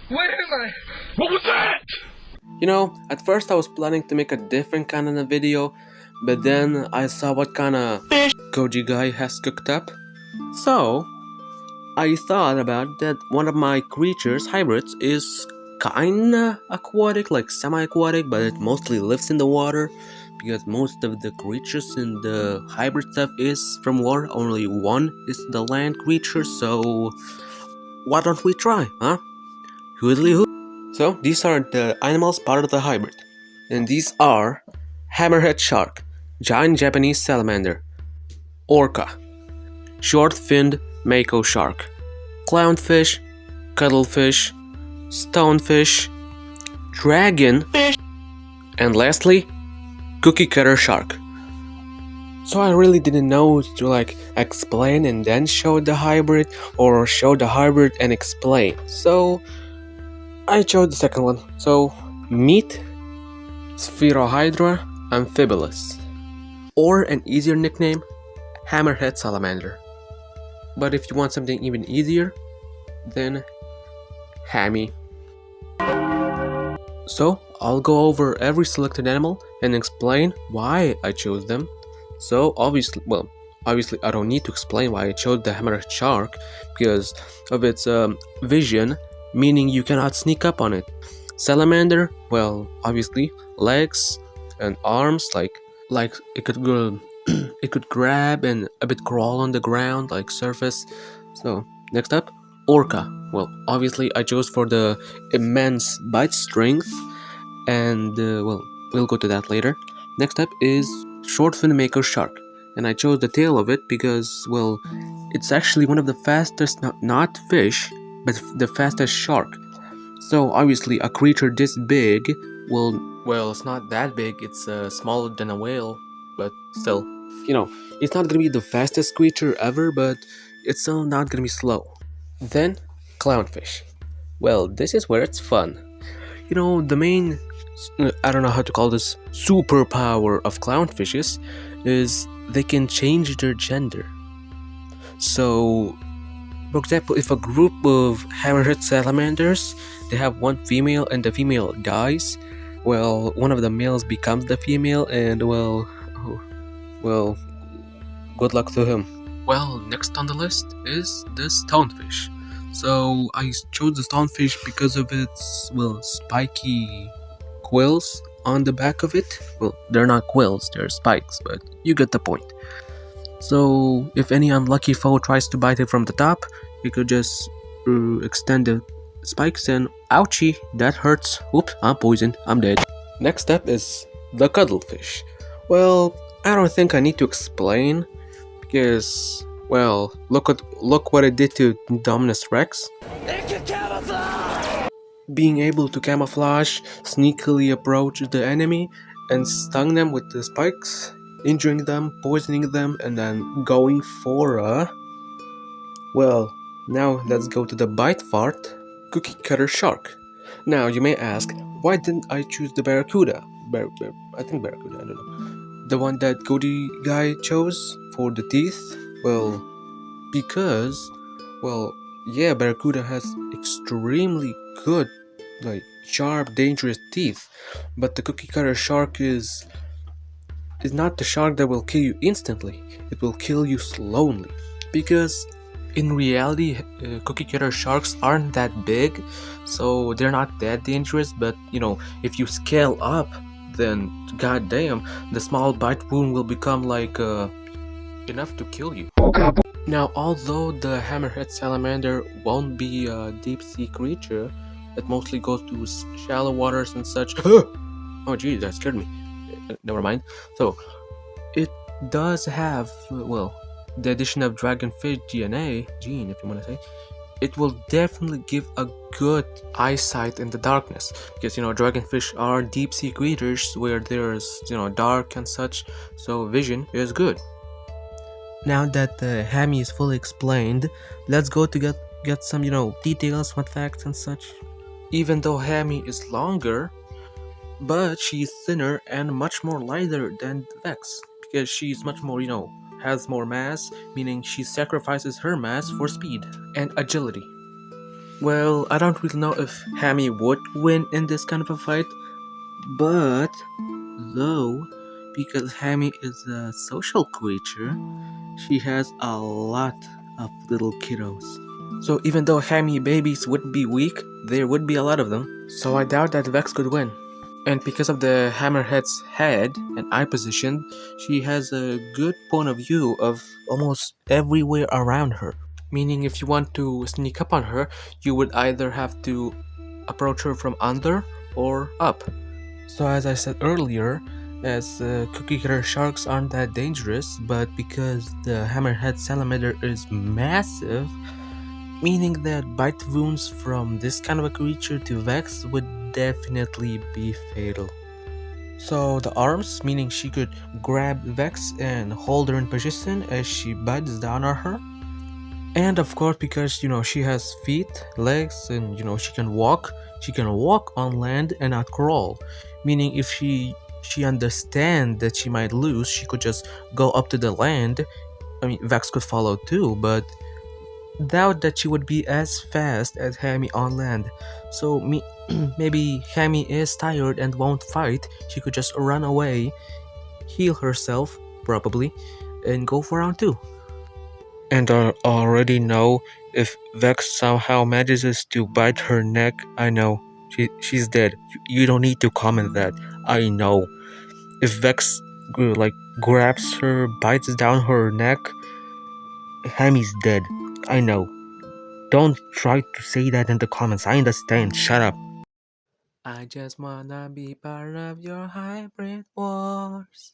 Where am I? What was that? At first I was planning to make a different kind of a video, but then I saw what kind of fish Koji guy has cooked up. So, I thought about that one of my creatures, hybrids, is kinda aquatic, like semi-aquatic, but it mostly lives in the water, because most of the creatures in the hybrid stuff is from water, only one is the land creature, so why don't we try, huh? Hoodly hoo. So, these are the animals part of the hybrid, and these are hammerhead shark, giant Japanese salamander, orca, short-finned mako shark, clownfish, cuttlefish, stonefish, dragonfish, and lastly, cookie cutter shark. So I really didn't know to explain and then show the hybrid, or show the hybrid and explain. So I chose the second one. So meet Spherohydra amphibolus, or an easier nickname, hammerhead salamander. But if you want something even easier, then Hammy. So I'll go over every selected animal and explain why I chose them. So obviously I don't need to explain why I chose the hammerhead shark, because of its vision, meaning you cannot sneak up on it. Salamander, well, obviously legs and arms, like it could go, it could grab and a bit crawl on the ground, like surface. So next up, orca. Well, obviously I chose for the immense bite strength, and we'll go to that later. Next up is short fin maker shark, and I chose the tail of it because, well, it's actually one of the fastest, not fish, but the fastest shark. So obviously a creature this big well, it's not that big, it's smaller than a whale, but still, it's not gonna be the fastest creature ever, but it's still not gonna be slow. Then, clownfish. Well, this is where it's fun. The main, I don't know how to call this, superpower of clownfishes is they can change their gender. So, for example, if a group of hammerhead salamanders, they have one female and the female dies, well, one of the males becomes the female, and well, good luck to him. Well, next on the list is the stonefish. So I chose the stonefish because of its, spiky quills on the back of it. Well, they're not quills, they're spikes, but you get the point. So if any unlucky foe tries to bite it from the top, you could just extend the spikes and ouchie, that hurts. Oops, I'm poisoned, I'm dead. Next up is the cuttlefish. Well, I don't think I need to explain, because, well, look what it did to Dominus Rex. It can camouflage! Being able to camouflage, sneakily approach the enemy, and stung them with the spikes, injuring them, poisoning them, and then going for a... Well, now let's go to the bite fart, cookie cutter shark. Now you may ask, why didn't I choose the barracuda? I think barracuda, I don't know. The one that Cody guy chose for the teeth? Well, because, yeah, barracuda has extremely good, sharp, dangerous teeth, but the cookie cutter shark is not the shark that will kill you instantly. It will kill you slowly, because in reality, cookie cutter sharks aren't that big, so they're not that dangerous. But if you scale up, then goddamn, the small bite wound will become enough to kill you. Now, although the hammerhead salamander won't be a deep sea creature, it mostly goes to shallow waters and such. Oh geez, that scared me. Never mind. So it does have, the addition of dragonfish gene, if you want to say, it will definitely give a good eyesight in the darkness, because dragonfish are deep sea creatures where there's dark and such, so vision is good. Now that the hammy is fully explained, let's go to get some details, fun facts and such. Even though hammy is longer, but she's thinner and much more lighter than Vex, because she's much more has more mass, meaning she sacrifices her mass for speed and agility. Well, I don't really know if Hammy would win in this kind of a fight, but though, because Hammy is a social creature, she has a lot of little kiddos. So even though Hammy babies would be weak, there would be a lot of them. So I doubt that Vex could win. And because of the Hammerhead's head and eye position, she has a good point of view of almost everywhere around her. Meaning if you want to sneak up on her, you would either have to approach her from under or up. So as I said earlier, as cookie cutter sharks aren't that dangerous, but because the hammerhead salamander is massive, meaning that bite wounds from this kind of a creature to Vex would definitely be fatal. So the arms, meaning she could grab Vex and hold her in position as she bites down on her. And of course, because she has feet, legs, and she can walk. She can walk on land and not crawl. Meaning, if she understand that she might lose, she could just go up to the land. I mean, Vex could follow too, but doubt that she would be as fast as Hammy on land. So maybe Hammy is tired and won't fight. She could just run away, heal herself probably, and go for round two. And I already know if Vex somehow manages to bite her neck, I know. She's dead. You don't need to comment that. I know. If Vex grabs her, bites down her neck, Hammy's dead. I know. Don't try to say that in the comments. I understand. Shut up. I just wanna be part of your hybrid wars.